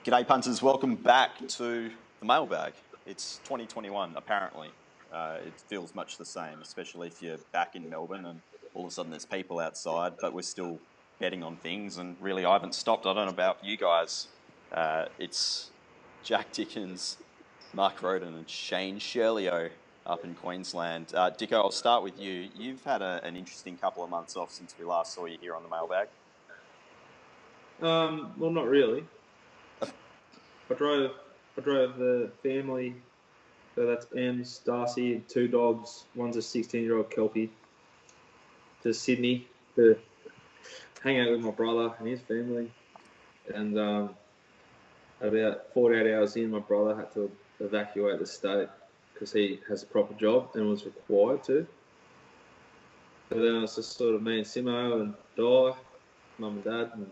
G'day punters, welcome back to the mailbag. It's 2021 apparently. It feels much the same, especially if you're back in Melbourne and all of a sudden there's people outside, but we're still betting on things and really I haven't stopped. I don't know about you guys. It's Jack Dickens, Mark Roden and Shane Shirley up in Queensland. Dicko, I'll start with you. You've had an interesting couple of months off since we last saw you here on the mailbag. Well, not really. I drove the family, so that's Em's, Darcy, two dogs. One's a 16-year-old Kelpie, to Sydney to hang out with my brother and his family. And about 48 hours in, my brother had to evacuate the state because he has a proper job and was required to. So then it was just sort of me and Simo and Di, mum and dad, and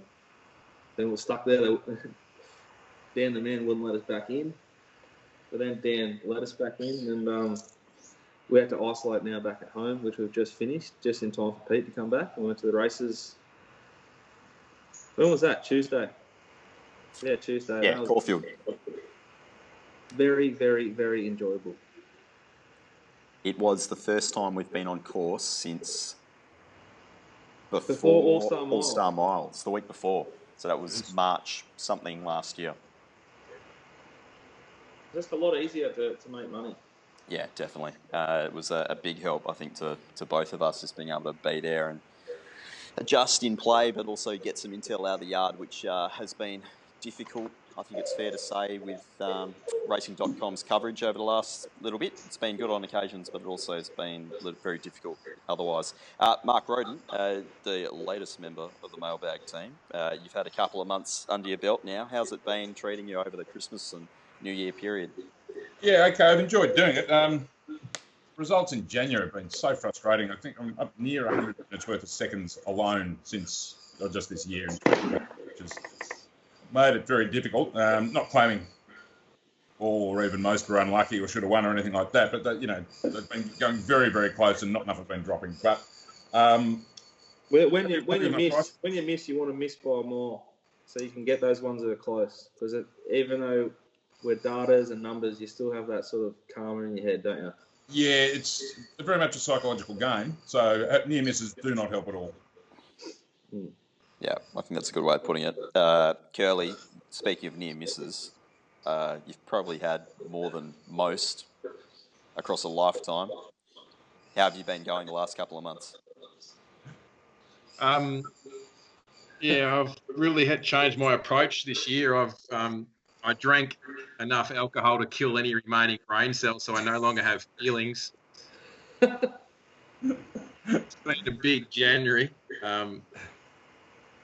then we're stuck there. Dan the man wouldn't let us back in, but then Dan let us back in, and we had to isolate now back at home, which we've just finished, just in time for Pete to come back. We went to the races. When was that? Tuesday. Yeah, Tuesday. Yeah, Caulfield. Very, very, very enjoyable. It was the first time we've been on course since before All-Star Miles, the week before. So that was March something last year. Just a lot easier to make money. Yeah, definitely. It was a big help, I think, to both of us, just being able to be there and adjust in play, but also get some intel out of the yard, which has been difficult, I think it's fair to say, with Racing.com's coverage over the last little bit. It's been good on occasions, but it also has been very difficult otherwise. Mark Roden, the latest member of the mailbag team, you've had a couple of months under your belt now. How's it been treating you over the Christmas and New Year period? Yeah, okay, I've enjoyed doing it. Results in January have been so frustrating. I think I'm up near 100 minutes worth of seconds alone since just this year, which has made it very difficult. Not claiming all or even most were unlucky or should have won or anything like that, but they've been going very, very close and not enough have been dropping. But when you miss, you want to miss by more, so you can get those ones that are close. Because even though we're datas and numbers, you still have that sort of karma in your head, don't you? Yeah, it's very much a psychological game. So near misses do not help at all. Yeah, I think that's a good way of putting it. Curly, speaking of near misses, you've probably had more than most across a lifetime. How have you been going the last couple of months? Yeah, I've really had changed my approach this year. I drank enough alcohol to kill any remaining brain cells, so I no longer have feelings. It's been a big January.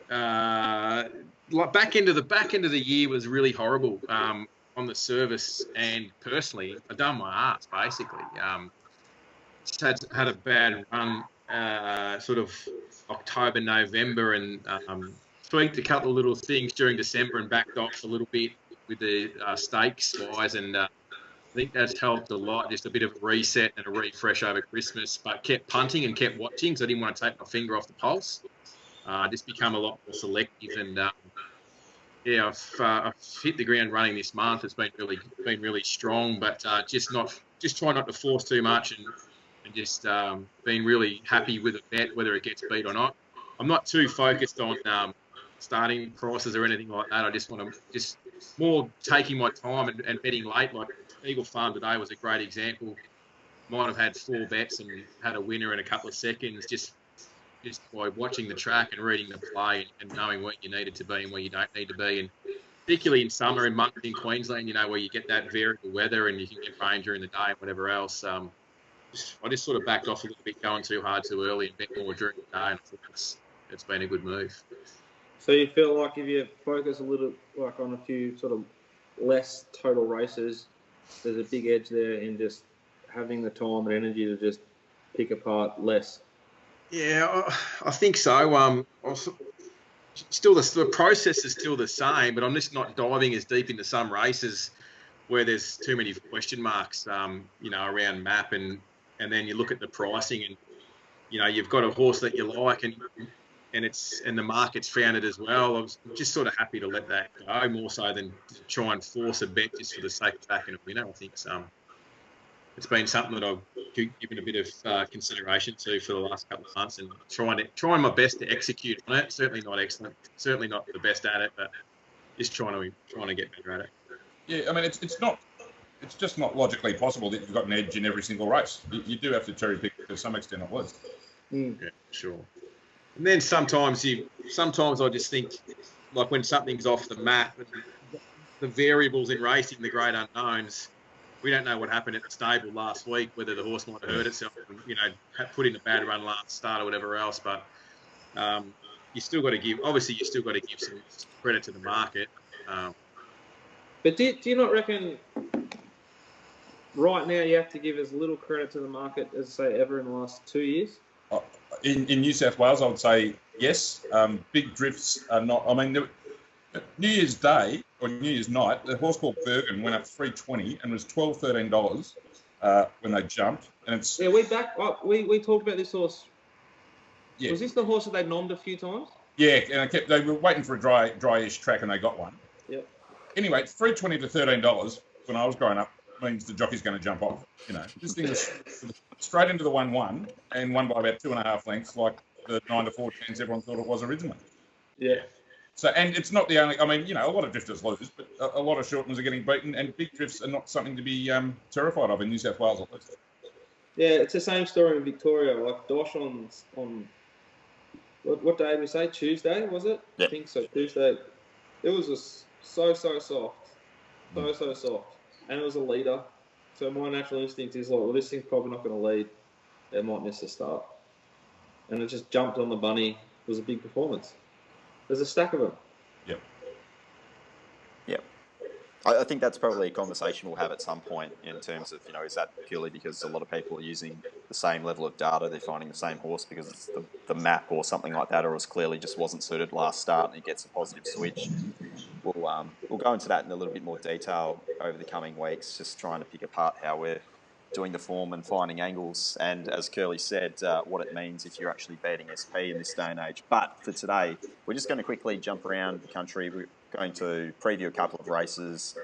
Back end of the year was really horrible on the service, and personally, I've done my arse basically. Just had a bad run, sort of October, November, and tweaked a couple of little things during December and backed off a little bit with the stakes wise, and I think that's helped a lot. Just a bit of a reset and a refresh over Christmas, but kept punting and kept watching because I didn't want to take my finger off the pulse. Just become a lot more selective, and I've hit the ground running this month. It's been really strong, but just try not to force too much, and just being really happy with a bet, whether it gets beat or not. I'm not too focused on starting prices or anything like that. I just want to just more taking my time and betting late. Like Eagle Farm today was a great example. Might have had 4 bets and had a winner in a couple of seconds just by watching the track and reading the play and knowing where you needed to be and where you don't need to be. And particularly in summer and months in Queensland, where you get that variable weather and you can get rain during the day and whatever else. I just sort of backed off a little bit, going too hard too early and bet more during the day, and I think it's been a good move. So you feel like if you focus a little like on a few sort of less total races, there's a big edge there in just having the time and energy to just pick apart less. Yeah, I think so. Still, the process is still the same, but I'm just not diving as deep into some races where there's too many question marks, around map, and then you look at the pricing, and you've got a horse that you like, and the market's found it as well. I was just sort of happy to let that go, more so than to try and force a bet just for the sake of backing a winner. I think it's been something that I've given a bit of consideration to for the last couple of months, and trying my best to execute on it. Certainly not excellent, certainly not the best at it, but just trying to get better at it. Yeah, I mean, it's just not logically possible that you've got an edge in every single race. You do have to cherry pick to some extent at least. Yeah, sure. And then sometimes I just think, like when something's off the map, the variables in racing, the great unknowns, we don't know what happened at the stable last week, whether the horse might have hurt itself and, put in a bad run last start or whatever else. But you still got to give some credit to the market. But do you not reckon right now you have to give as little credit to the market as, say, ever in the last 2 years? In New South Wales, I would say yes. Big drifts are not. I mean, New Year's Day or New Year's night, the horse called Bergen went up $3.20 and was $12, $13 when they jumped. And it's we talked about this horse. Yeah. Was this the horse that they nommed a few times? Yeah, and they were waiting for a dryish track and they got one. Yep. Anyway, $3.20 to $13 when I was growing up means the jockey's going to jump off. This thing was straight into the 1-1 and won by about 2.5 lengths, like the 9 to 4 chance everyone thought it was originally. Yeah. So, and it's not the only. I mean, a lot of drifters lose, but a lot of short ones are getting beaten, and big drifts are not something to be terrified of in New South Wales, at least. Yeah, it's the same story in Victoria. Like Dosh on what day did we say? Tuesday, was it? Yeah. I think so. Tuesday. It was just so soft, so soft, and it was a leader. So my natural instinct is like, well, this thing's probably not going to lead. It might miss the start, and it just jumped on the bunny. It was a big performance. There's a stack of them. Yep. I think that's probably a conversation we'll have at some point in terms of, is that purely because a lot of people are using the same level of data, they're finding the same horse because it's the map or something like that, or it clearly just wasn't suited last start and he gets a positive switch. We'll go into that in a little bit more detail over the coming weeks, just trying to pick apart how we're doing the form and finding angles, and as Curly said, what it means if you're actually betting SP in this day and age. But for today, we're just going to quickly jump around the country. We're going to preview a couple of races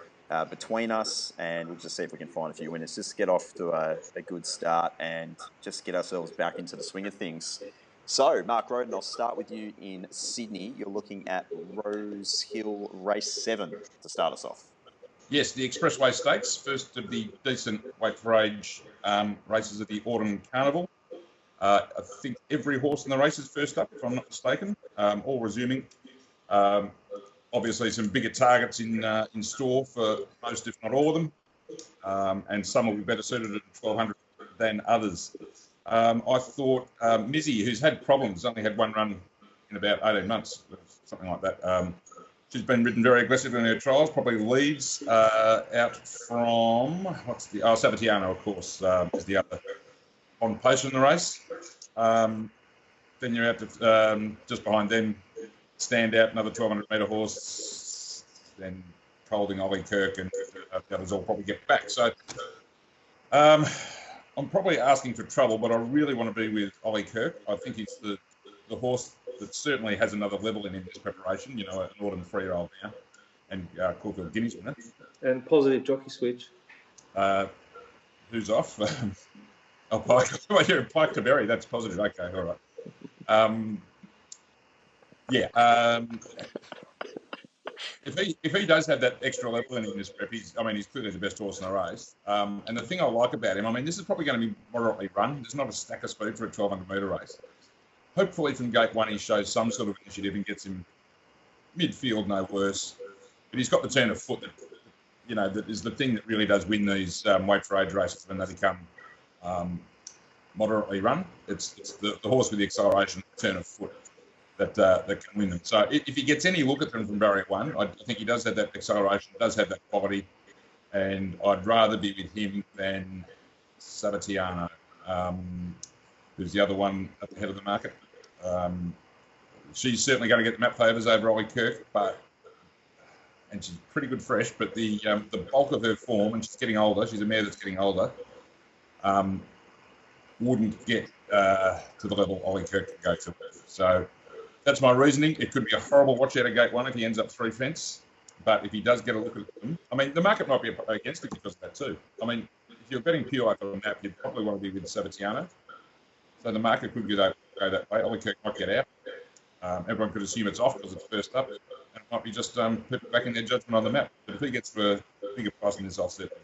between us, and we'll just see if we can find a few winners. Just get off to a good start and just get ourselves back into the swing of things. So, Mark Roden, I'll start with you in Sydney. You're looking at Rosehill Race 7 to start us off. Yes, the Expressway Stakes, first of the decent weight for age races of the Autumn Carnival. I think every horse in the race is first up, if I'm not mistaken, all resuming. Obviously, some bigger targets in store for most, if not all of them, and some will be better suited at 1200 than others. I thought Mizzy, who's had problems, only had one run in about 18 months, something like that. She's been ridden very aggressively in her trials, probably leads out from, Sabatiano, of course, is the other on post in the race. Then you're out to, just behind them, Stand Out, another 1200-metre horse, then holding Ollie Kirk, and the others all probably get back. So I'm probably asking for trouble, but I really want to be with Ollie Kirk. I think he's the horse that certainly has another level in this preparation, an Autumn 3-year-old now, and Caulfield Guineas winner. And positive jockey switch. Who's off? Pike to Berry, that's positive. Okay, all right. If he does have that extra level in this prep, he's clearly the best horse in the race. And the thing I like about him, this is probably going to be moderately run. There's not a stack of speed for a 1200-metre race. Hopefully from gate 1 he shows some sort of initiative and gets him midfield, no worse. But he's got the turn of foot that is the thing that really does win these weight for age races when they become moderately run. It's the horse with the acceleration, turn of foot that can win them. So if he gets any look at them from barrier 1, I think he does have that acceleration, does have that quality, and I'd rather be with him than Sabatiano, who's the other one at the head of the market. She's certainly going to get the map favours over Ollie Kirk, and she's pretty good fresh, but the bulk of her form, and she's getting older, she's a mare that's getting older, wouldn't get to the level Ollie Kirk can go to. So That's my reasoning. It could be a horrible watch out of gate 1 if he ends up 3 fence. But if he does get a look at them, I mean, the market might be against it because of that too. I mean, if you're betting pure for a map, you'd probably want to be with Sabattiano. So the market could go that way. Ollie might get out. Everyone could assume it's off because it's first up. And it might be just put back in their judgment on the map. But if he gets the bigger price than this, I'll set it.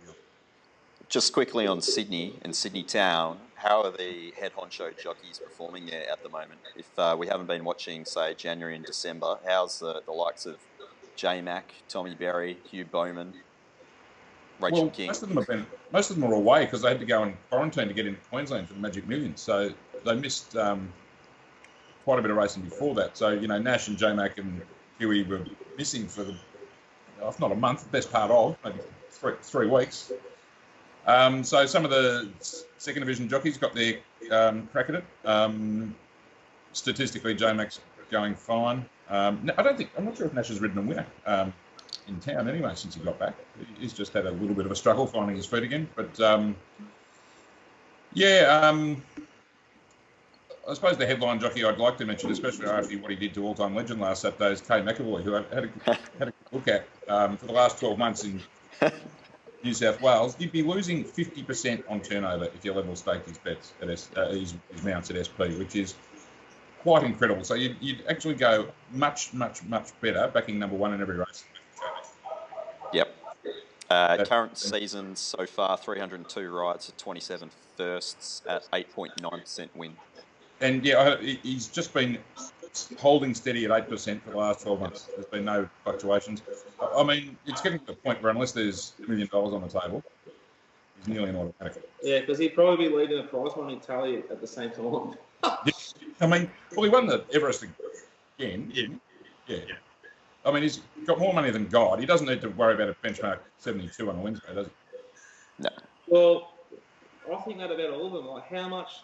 Just quickly on Sydney and Sydney Town, how are the head honcho jockeys performing there at the moment? If we haven't been watching, say, January and December, how's the likes of J-Mac, Tommy Berry, Hugh Bowman, Rachel King? Most of them are away because they had to go in quarantine to get into Queensland for the Magic Millions. So they missed quite a bit of racing before that. So, Nash and J-Mac and Huey were missing for if not a month, best part of, maybe 3 weeks. So some of the second division jockeys got their crack at it. Statistically, J-Mac's going fine. I'm not sure if Nash has ridden a winner in town anyway since he got back. He's just had a little bit of a struggle finding his feet again. But I suppose the headline jockey I'd like to mention, especially after what he did to all-time legend last Saturday, is Kay McAvoy, who I had a good look at for the last 12 months in New South Wales. You'd be losing 50% on turnover if you level staked his bets at his mounts at SP, which is quite incredible. So you'd actually go much, much, much better backing number 1 in every race. Yep. Current season so far, 302 rides at 27 firsts at 8.9% win. And he's just been holding steady at 8% for the last 12 months. There's been no fluctuations. I mean, it's getting to the point where unless there's $1 million on the table, he's nearly an automatic. Yeah, because he'd probably be leading the prize money tally at the same time. I mean, he won the Everest again. Yeah. I mean, he's got more money than God. He doesn't need to worry about a benchmark 72 on a Wednesday, does he? No. Well, I think that about all of them. Like, how much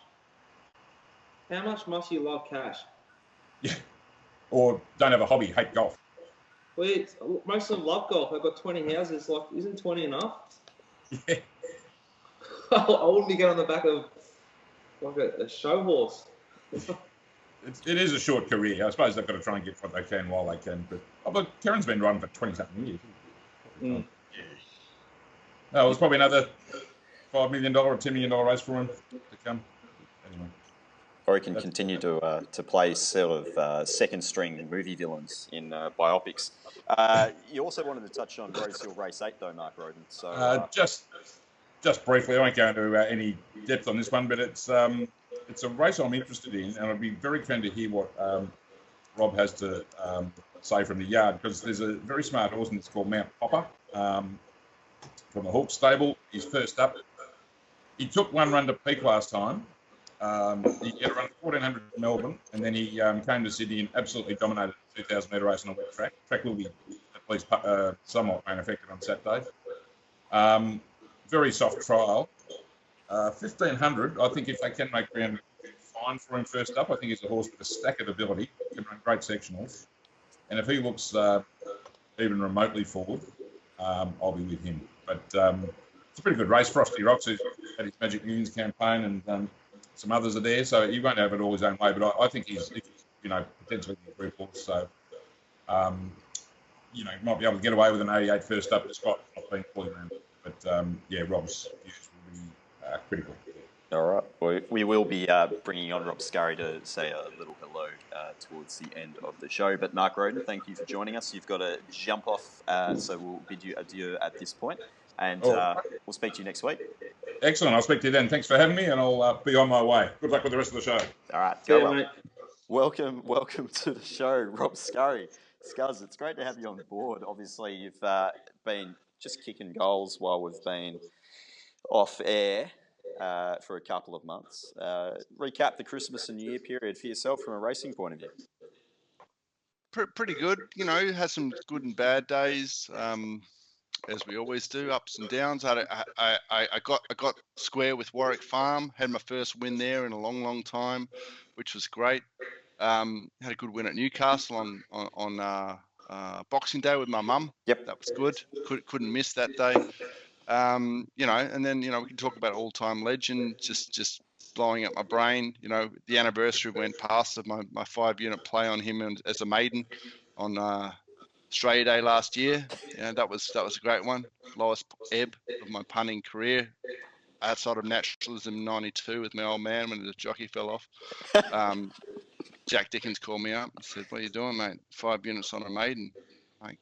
must you love cash? Yeah. Or don't have a hobby, hate golf. Well, most of them love golf. They've got 20 houses. Like, isn't 20 enough? Yeah. I wouldn't be going on the back of like a show horse. It is a short career. I suppose they've got to try and get what they can while they can. But Karen's been running for 20-something years. Mm. No, it's probably another $5 million or $10 million race for him to come. Anyway. Or he can continue to play sort of second string movie villains in biopics. You also wanted to touch on Rosehill R8 though, Mark Roden. So just briefly, I won't go into any depth on this one, but it's a race I'm interested in, and I'd be very keen to hear what Rob has to say from the yard, because there's a very smart horse, and it's called Mount Popper from the Hawke stable. He's first up. He took one run to peak last time. He had a run 1400 in Melbourne, and then he came to Sydney and absolutely dominated the 2,000 metre race on a wet track. The track will be at least somewhat rain affected on Saturday. Very soft trial. 1500, I think if they can make ground fine for him first up, I think he's a horse with a stack of ability, can run great sectionals. And if he looks even remotely forward, I'll be with him. But it's a pretty good race. Frosty Rocks, who's had his Magic Millions campaign, and some others are there, so he won't have it all his own way. But I think he's potentially a group horse. So, might be able to get away with an 88 first up spot, not being fully rounded. But Rob's views will be critical. All right. Well, we will be bringing on Rob Scurry to say a little hello towards the end of the show. But Mark Roden, thank you for joining us. You've got to jump off, so we'll bid you adieu at this point. And we'll speak to you next week. Excellent. I'll speak to you then. Thanks for having me, and I'll be on my way. Good luck with the rest of the show. All right. Go well. Mate. Welcome to the show, Rob Scurry. Scuzz, it's great to have you on board. Obviously, you've been just kicking goals while we've been off air for a couple of months. Recap the Christmas and New Year period for yourself from a racing point of view. Pretty good. Had some good and bad days. As we always do, ups and downs. I got square with Warwick Farm. Had my first win there in a long time, which was great. Had a good win at Newcastle on Boxing Day with my mum. Yep, that was good. Couldn't miss that day. And then we can talk about all-time legend. Just blowing up my brain. You know, the anniversary went past of my 5-unit play on him as a maiden on Australia Day last year. Yeah, that was a great one. Lowest ebb of my punting career outside of naturalism '92 with my old man when the jockey fell off. Jack Dickens called me up and said, "What are you doing, mate? 5 units on a maiden." Like,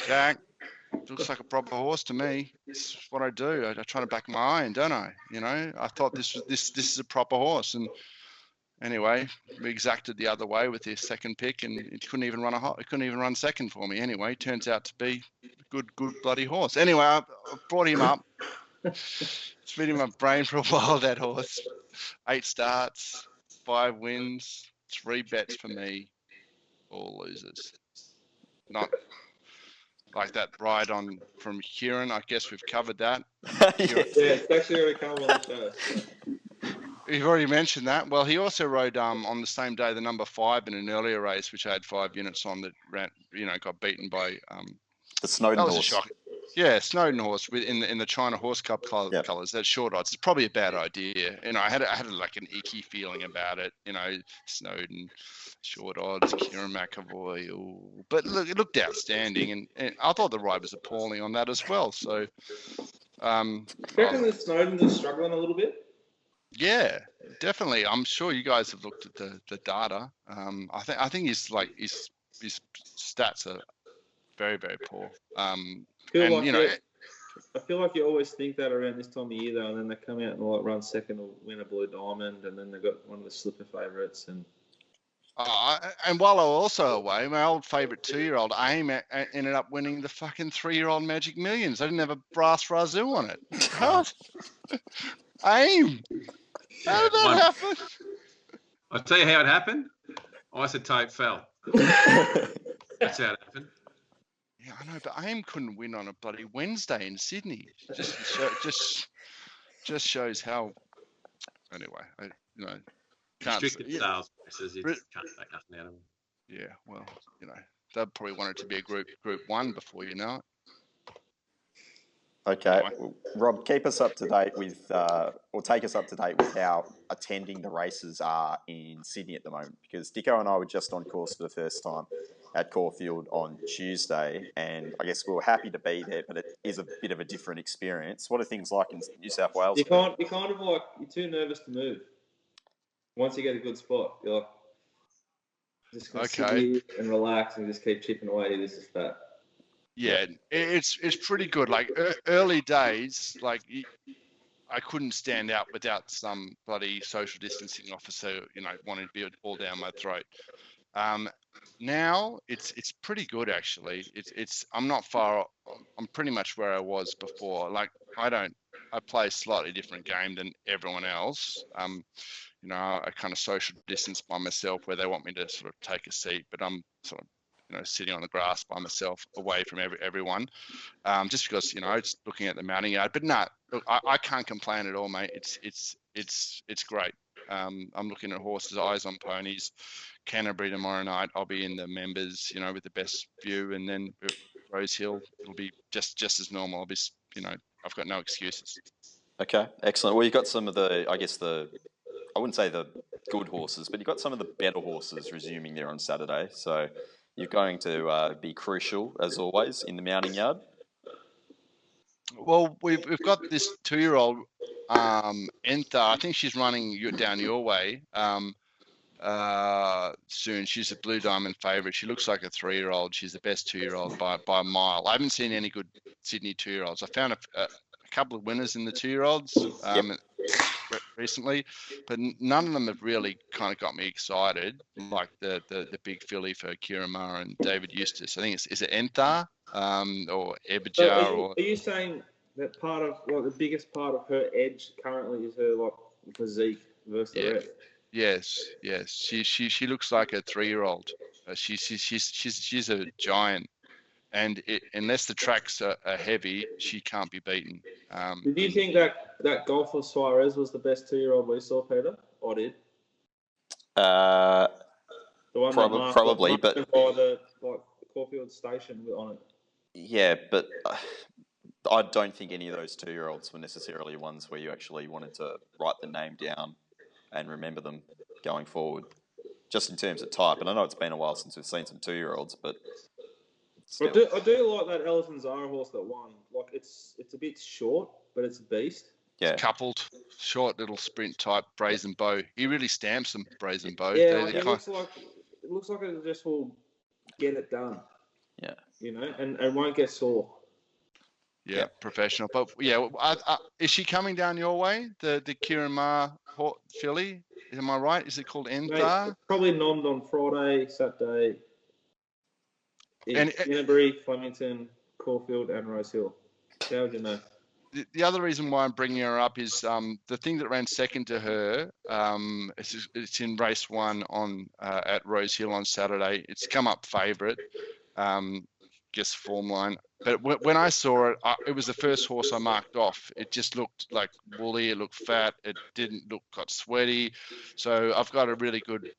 Jack, looks like a proper horse to me. It's what I do. I try to back my iron, don't I? You know, I thought this is a proper horse. And anyway, we exacted the other way with his second pick, and it couldn't even run second for me. Anyway, turns out to be a good bloody horse. Anyway, I brought him up. It's been in my brain for a while, that horse. 8 starts, 5 wins, 3 bets for me, all losers. Not like that ride on from Kieran. I guess we've covered that. Yeah, it's actually already come on the show. So. You've already mentioned that. Well, he also rode on the same day the number 5 in an earlier race, which I had 5 units on that ran, got beaten by the Snowden that was horse. A shock. Yeah, Snowden horse in the China Horse Cup colours. That's short odds. It's probably a bad idea. You know, I had like an icky feeling about it. You know, Snowden, short odds, Kieran McAvoy. Ooh. But look, it looked outstanding, and I thought the ride was appalling on that as well. So, do you reckon that Snowden's is struggling a little bit? Yeah, definitely. I'm sure you guys have looked at the data. I think his stats are very, very poor. I feel like you always think that around this time of year, though, and then they come out and run second or win a Blue Diamond, and then they've got one of the slipper favourites. And while I was also away, my old favourite 2-year-old Aim ended up winning the fucking 3-year-old Magic Millions. I didn't have a brass razoo on it. What? Aim? How did that happen? I'll tell you how it happened. Isotope fell. That's how it happened. Yeah, I know, but AIM couldn't win on a bloody Wednesday in Sydney. Just shows how. Anyway, can't. Restricted sales prices. You just can't take nothing out of them. Yeah, well, they'll probably want it to be a Group 1 before you know it. Okay, well, Rob, keep us up to date with, or take us up to date with how attending the races are in Sydney at the moment. Because Dicko and I were just on course for the first time at Caulfield on Tuesday, and I guess we were happy to be there, but it is a bit of a different experience. What are things like in New South Wales? You're kind of like, you're too nervous to move. Once you get a good spot, you're like, just going to sit here and relax and just keep chipping away. This is that. Yeah, it's pretty good. Like early days, like I couldn't stand out without some bloody social distancing officer, wanting to be all down my throat. Now it's pretty good actually. I'm not far. I'm pretty much where I was before. Like I play a slightly different game than everyone else. I kind of social distance by myself where they want me to sort of take a seat, but I'm sort of sitting on the grass by myself, away from everyone, just because it's looking at the mounting yard. But no, look, I can't complain at all, mate. It's great. I'm looking at horses, eyes on ponies. Canterbury tomorrow night, I'll be in the members, with the best view, and then Rosehill, it'll be just as normal. I'll be, I've got no excuses. Okay, excellent. Well, you've got some of I wouldn't say the good horses, but you've got some of the better horses resuming there on Saturday. So you're going to be crucial, as always, in the mounting yard. Well, we've got this 2-year-old, Entha. I think she's running down your way soon. She's a Blue Diamond favourite. She looks like a 3-year-old. She's the best 2-year-old by a mile. I haven't seen any good Sydney 2-year-olds. I found a couple of winners in the 2-year-olds recently, but none of them have really kind of got me excited, like the big filly for Kieran Maher and David Eustace. I think is it Entha or Eberjar? Are you saying that part of the biggest part of her edge currently is her physique versus the rest? Yes. She looks like a 3-year-old. She's a giant. And unless the tracks are heavy, she can't be beaten. Did you think that Golfer Suarez was the best 2-year-old we saw, Peter? Or did? The one probably, but by the Caulfield station on it. Yeah, but I don't think any of those 2-year-olds were necessarily ones where you actually wanted to write the name down and remember them going forward, just in terms of type. And I know it's been a while since we've seen some 2-year-olds, but still. I do like that Elephant Zara horse that won. Like it's a bit short, but it's a beast. Yeah. Coupled, short little sprint type Brazen Bow. He really stamps them, Brazen Bow. Yeah, it looks like it just will get it done. Yeah. You know, and won't get sore. Yeah, professional. But yeah, is she coming down your way? The Kieran Ma filly? Am I right? Is it called Enthar? Probably nommed on Friday, Saturday. In Canterbury, Flemington, Caulfield, and Rosehill. How would you know? The other reason why I'm bringing her up is the thing that ran second to her. It's in race 1 on at Rosehill on Saturday. It's come up favourite, guess form line. But when I saw it, it was the first horse I marked off. It just looked like woolly. It looked fat. It didn't got sweaty. So I've got a really good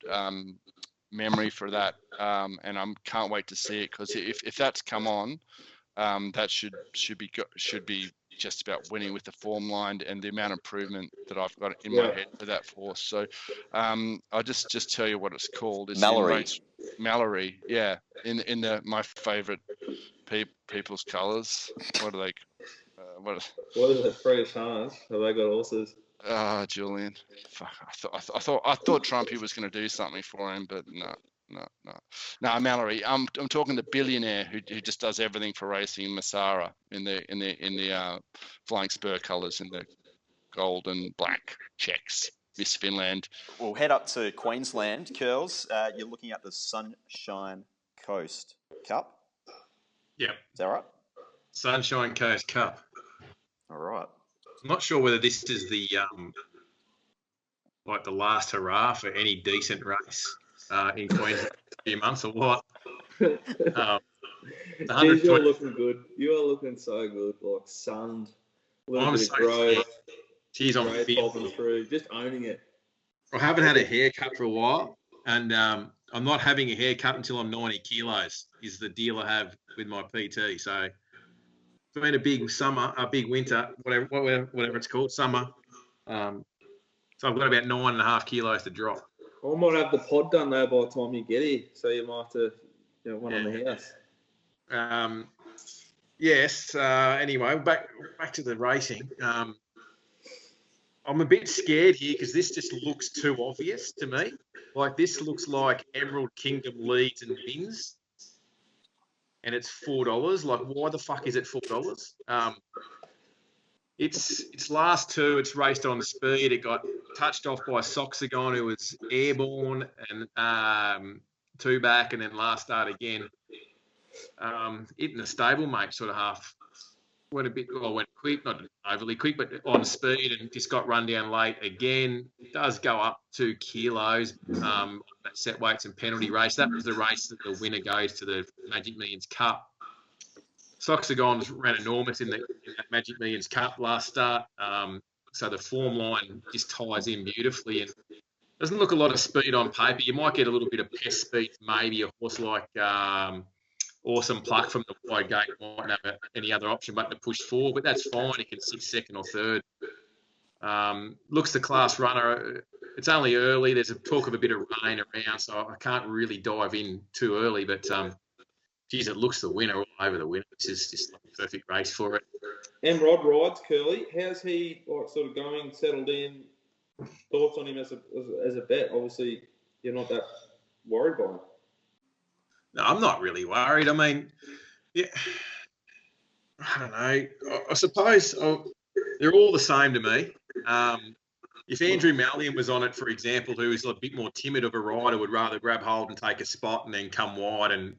memory for that, and I can't wait to see it, because if that's come on, that should be just about winning with the form line and the amount of improvement that I've got in my head for that horse. So I'll just tell you what it's called. It's Mallory. Mallory, yeah, in my favourite people's colours. What are they? What is it? Fresh Hunters? Have they got horses? Julian. Fuck, I thought Trumpy was going to do something for him, but no. No, Mallory. I'm talking the billionaire who just does everything for racing, Masara, in the flying spur colours, in the gold and black checks. Miss Finland. We'll head up to Queensland, Curls. You're looking at the Sunshine Coast Cup. Yeah. Is that right? Sunshine Coast Cup. All right. I'm not sure whether this is the like the last hurrah for any decent race in Queensland a few months or what. Jeez, you're looking good. You are looking so good, like sunned. A little bit of growth. Jeez, I'm popping through, just owning it. I haven't had a haircut for a while, and I'm not having a haircut until I'm 90 kilos. Is the deal I have with my PT. So it's been a big summer, a big winter, whatever it's called, summer. So I've got about 9.5 kilos to drop. I might have the pod done though by the time you get here, so you might have to, one on the house. Yes. Anyway, back to the racing. I'm a bit scared here because this just looks too obvious to me. Like, this looks like Emerald Kingdom leads and wins, and it's $4. Like, why the fuck is it $4? Its last 2, it's raced on speed. It got touched off by Soxagon, who was airborne, and 2 back, and then last start again. It and the stablemate sort of half went quick, not overly quick, but on speed, and just got run down late again. It does go up 2 kilos. That set weights and penalty race. That was the race that the winner goes to the Magic Millions Cup. Soxagon ran enormous in that Magic Millions Cup last start. So the form line just ties in beautifully, and doesn't look a lot of speed on paper. You might get a little bit of pest speed, maybe a horse like Awesome Pluck from the wide gate might have any other option but to push forward, but that's fine. It can sit second or third. Looks the class runner. It's only early. There's a talk of a bit of rain around, so I can't really dive in too early, but geez, it looks the winner all over the winner. This is just like a perfect race for it. And Rod rides, Curly. How's he sort of going, settled in? Thoughts on him as a bet? Obviously, you're not that worried by him. No, I'm not really worried. I mean, yeah, I don't know. I suppose they're all the same to me. If Andrew Mallion was on it, for example, who is a bit more timid of a rider, would rather grab hold and take a spot and then come wide and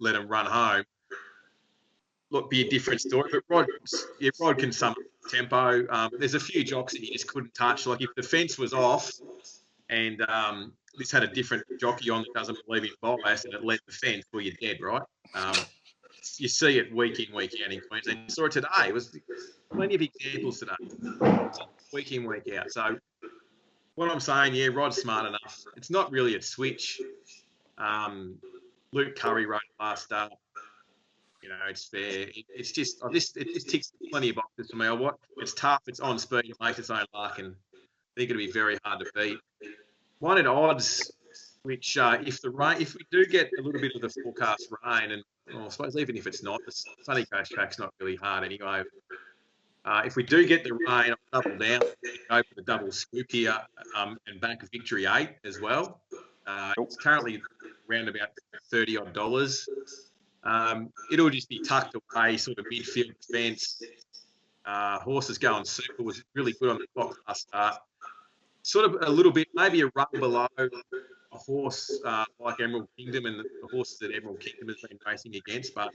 let him run home, look, be a different story. But Rod can sum up tempo. There's a few jocks that he just couldn't touch. Like, if the fence was off and this had a different jockey on that doesn't believe in bias and it led the fence, well, you're dead, right? You see it week in, week out in Queensland. You saw it today. It was plenty of examples today, week in, week out. So what I'm saying, yeah, Rod's smart enough. It's not really a switch. Luke Curry rode last start. You know, it's fair. It's just, it just ticks plenty of boxes for me. It's tough. It's on speed. It makes its own luck, and I think it'll be very hard to beat. One at odds, which if we do get a little bit of the forecast rain, and I suppose even if it's not, the Sunny Coast track's not really hard anyway. If we do get the rain, I'll double down, go for the double scoop here, and bank a Victory 8 as well. It's currently around about $30 odd. It'll just be tucked away, sort of midfield fence. Horses going super, was really good on the clock last start. Sort of a little bit, maybe a run below a horse like Emerald Kingdom and the horses that Emerald Kingdom has been racing against. But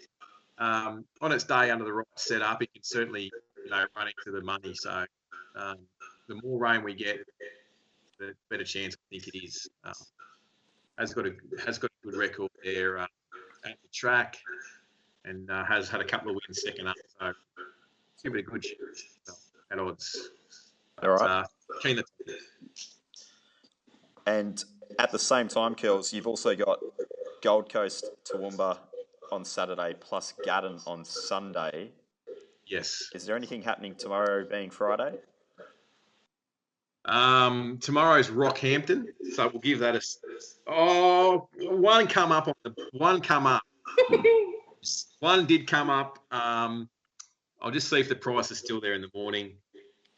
on its day under the right setup, it can certainly, run into the money. So the more rain we get, the better chance I think it is. Has got a good record there at the track, and has had a couple of wins second up. So give it a good chance at odds. All right. Keen to... And at the same time, Kells, you've also got Gold Coast Toowoomba on Saturday plus Gatton on Sunday. Yes. Is there anything happening tomorrow being Friday? Tomorrow's Rockhampton, so we'll give that one come up. One did come up. I'll just see if the price is still there in the morning.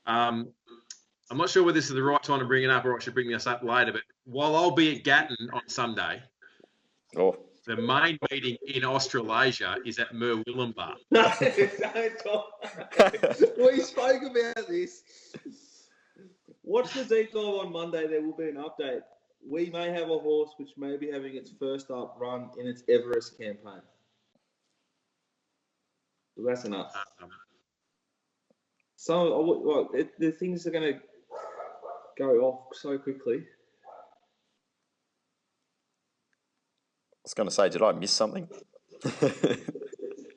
I'm not sure whether this is the right time to bring it up or I should bring this up later, but while I'll be at Gatton on Sunday, the main meeting in Australasia is at Murwillumbah. No, don't talk. We spoke about this. Watch the deep dive on Monday. There will be an update. We may have a horse which may be having its first up run in its Everest campaign. So that's enough. The things are going to go off so quickly. I was going to say, did I miss something?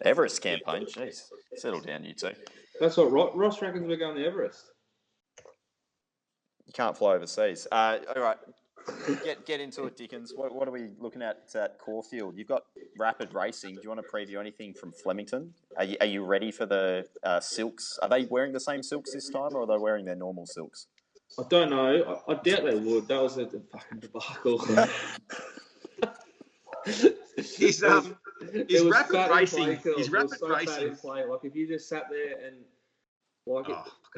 Everest campaign, jeez. Settle down, you two. That's what Ross reckons we're going to Everest. You can't fly overseas. All right, get into it, Dickens. What are we looking at Caulfield? You've got rapid racing. Do you want to preview anything from Flemington? Are you ready for the silks? Are they wearing the same silks this time, or are they wearing their normal silks? I don't know. I doubt they would. That was a fucking debacle. Is rapid racing? Is rapid racing? Like if you just sat there and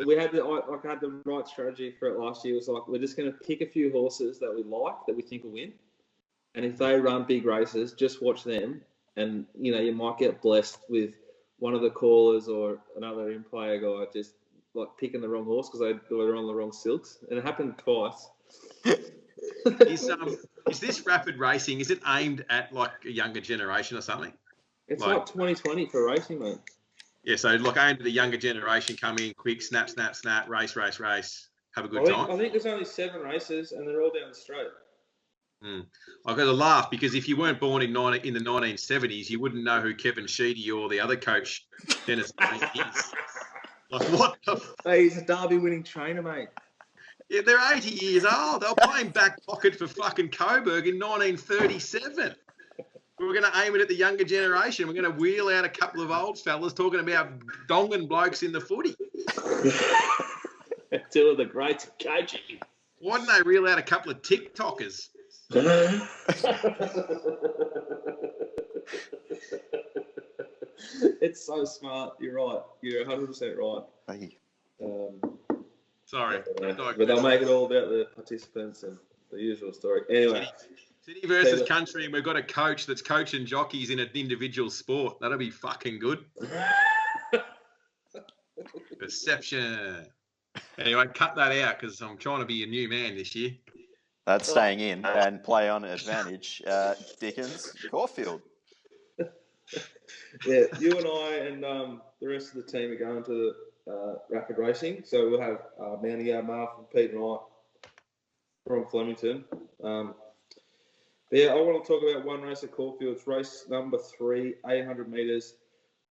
we had I had the right strategy for it last year. It was like we're just going to pick a few horses that we like that we think will win, and if they run big races, just watch them, and you might get blessed with one of the callers or another in-player guy just like picking the wrong horse because they were on the wrong silks, and it happened twice. Is this rapid racing? Is it aimed at like a younger generation or something? It's like 2020 for racing, mate. Yeah, so like aimed at the younger generation, come in quick, snap, race, have a good time. I think there's only 7 races and they're all down the straight. I've got to laugh because if you weren't born in the 1970s, you wouldn't know who Kevin Sheedy or the other coach, Dennis is. Like what? Hey, he's a Derby winning trainer, mate. Yeah, they're 80 years old. They were playing back pocket for fucking Coburg in 1937. We were going to aim it at the younger generation. We're going to wheel out a couple of old fellas talking about donging blokes in the footy. 2 of the greats of coaching. Why didn't they reel out a couple of TikTokers? It's so smart. You're right. You're 100% right. Hey. Sorry. But they'll make it all about the participants and the usual story. Anyway. City versus country, and we've got a coach that's coaching jockeys in an individual sport. That'll be fucking good. Perception. Anyway, cut that out because I'm trying to be a new man this year. That's staying in and play on advantage. Dickens, Caulfield. Yeah, you and I and the rest of the team are going to the rapid racing. So we'll have Mounty Mark and Pete and I from Flemington. I want to talk about one race at Caulfield. It's race number 3, 800 metres.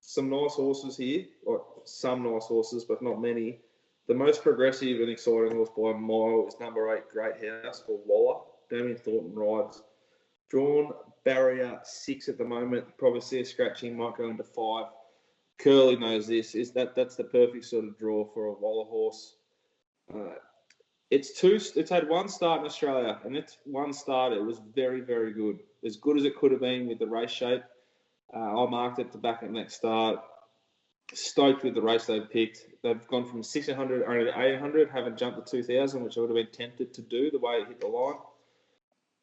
Some nice horses here, or some nice horses, but not many. The most progressive and exciting horse by a mile is number 8, Great House for Waller. Damien Thornton rides. Drawn barrier 6 at the moment. Probably see a scratching, might go into 5. Curly knows this. That's the perfect sort of draw for a Waller horse. It's had one start in Australia, and it's one start. It was very, very good. As good as it could have been with the race shape. I marked it to back at next start. Stoked with the race they've picked. They've gone from 1600 only to 1800, haven't jumped to 2000, which I would have been tempted to do the way it hit the line.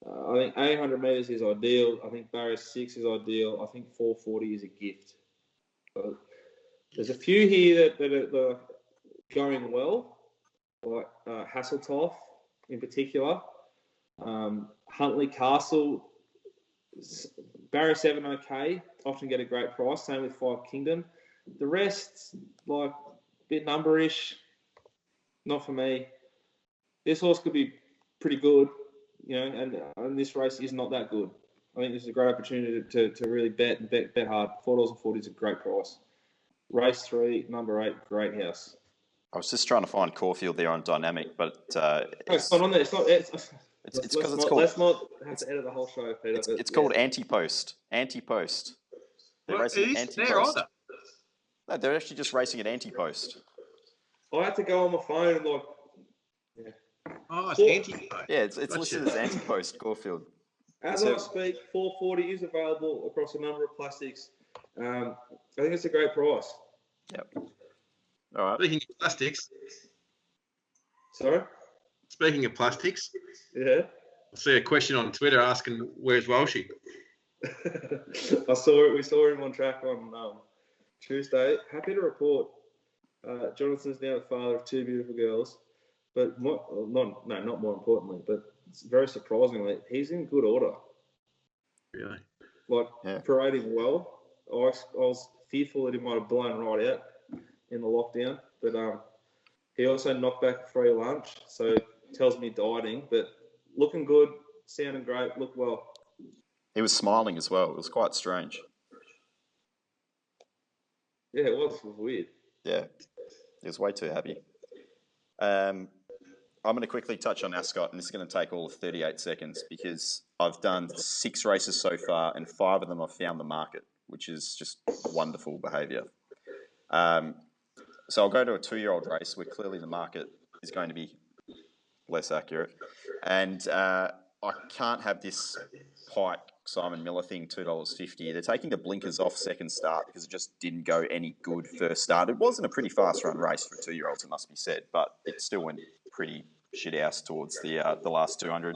I think 800 metres is ideal. I think barrier 6 is ideal. I think 440 is a gift. There's a few here that are going well, like Hasseltoff in particular. Huntley Castle, barrier 7 okay, often get a great price. Same with 5 Kingdom. The rest, like, a bit numberish, not for me. This horse could be pretty good, you know, and this race is not that good. I think this is a great opportunity to really bet hard. $4.40 is a great price. Race 3, number 8, great house. I was just trying to find Caulfield there on Dynamic, but it's not on there. It's because it's called. Let's not have to edit the whole show, Peter. It's called Anti-Post. Anti-Post. They're racing Anti-Post. No, they're actually just racing at Anti-Post. I had to go on my phone and like. Yeah. Oh, it's Anti-Post. Yeah, it's listed as Anti-Post Caulfield. As I speak, 440 is available across a number of plastics. I think it's a great price. Yep. All right. Speaking of plastics. Sorry? Speaking of plastics. Yeah. I see a question on Twitter asking, where's Walshy? I saw it. We saw him on track on Tuesday. Happy to report Jonathan's now the father of 2 beautiful girls. But not more importantly, but very surprisingly, he's in good order. Really? Parading well. I was fearful that he might have blown right out in the lockdown, but he also knocked back a free lunch, so tells me dieting, but looking good, sounding great, looked well. He was smiling as well. It was quite strange. Yeah, it was weird. Yeah, he was way too happy. I'm going to quickly touch on Ascot, and this is going to take all of 38 seconds because I've done 6 races so far, and 5 of them I've found the market, which is just wonderful behaviour. So I'll go to a 2-year-old race where clearly the market is going to be less accurate. And I can't have this Pike Simon Miller thing, $2.50. They're taking the blinkers off second start because it just didn't go any good first start. It wasn't a pretty fast run race for 2-year-olds, it must be said, but it still went pretty shit house towards the last 200.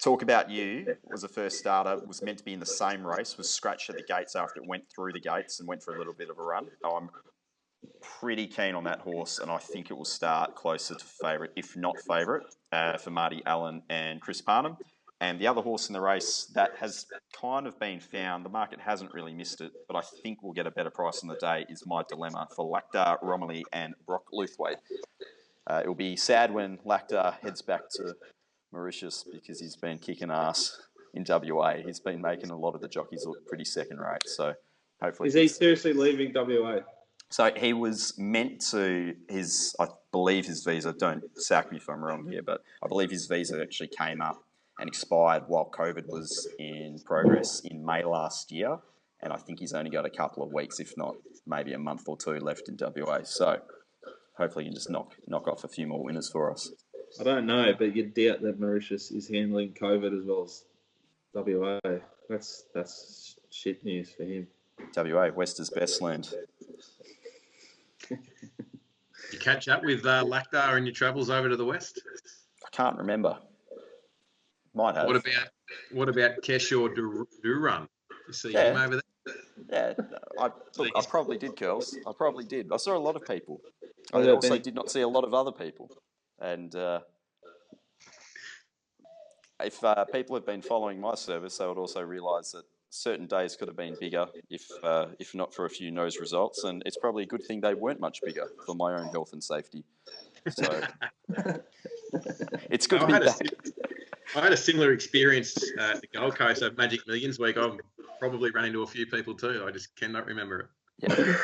Talk About You was a first starter, was meant to be in the same race, was scratched at the gates after it went through the gates and went for a little bit of a run. I'm pretty keen on that horse, and I think it will start closer to favourite, if not favourite, for Marty Allen and Chris Parnham. And the other horse in the race that has kind of been found, the market hasn't really missed it, but I think we'll get a better price on the day, is My Dilemma for Lactar, Romilly and Brock Luthwaite. It will be sad when Lactar heads back to Mauritius because he's been kicking ass in WA. He's been making a lot of the jockeys look pretty second rate. So hopefully, is he seriously leaving WA? So he was meant to. I believe his visa. Don't sack me if I'm wrong here, but I believe his visa actually came up and expired while COVID was in progress in May last year, and I think he's only got a couple of weeks, if not maybe a month or 2, left in WA. So hopefully, he can just knock off a few more winners for us. I don't know, but you doubt that Mauritius is handling COVID as well as WA. That's shit news for him. WA, Wester's best land. You catch up with Lactar in your travels over to the west? I can't remember. Might have. What about Keshaw Durun? You see him over there? Yeah, I probably did, girls. I probably did. I saw a lot of people. I also did not see a lot of other people. And if people have been following my service, they would also realise that certain days could have been bigger if not for a few nose results. And it's probably a good thing they weren't much bigger for my own health and safety. So it's good to be back. I had a similar experience at the Gold Coast at Magic Millions week. I've probably run into a few people too. I just cannot remember it.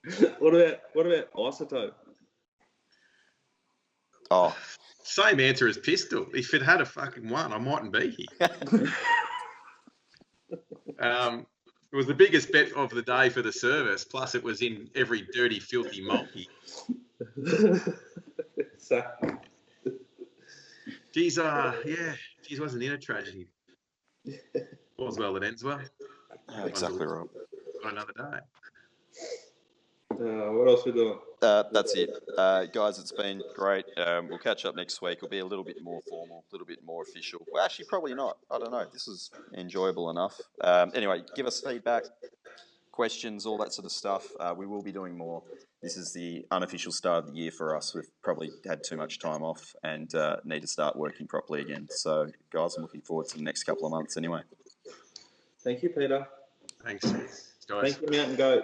Yeah. What about Isotope? Oh, Same answer as Pistol. If it had a fucking one, I mightn't be here. It was the biggest bet of the day for the service. Plus, it was in every dirty, filthy multi. Geez, geez, wasn't it a tragedy? All's well that ends well. Exactly right. Got another day. What else we doing? That's it. Guys, it's been great. We'll catch up next week. It'll be a little bit more formal, a little bit more official. Well, actually, probably not. I don't know. This is enjoyable enough. Anyway, give us feedback, questions, all that sort of stuff. We will be doing more. This is the unofficial start of the year for us. We've probably had too much time off and need to start working properly again. So, guys, I'm looking forward to the next couple of months anyway. Thank you, Peter. Thanks, guys. Thank you, Mountain Goat.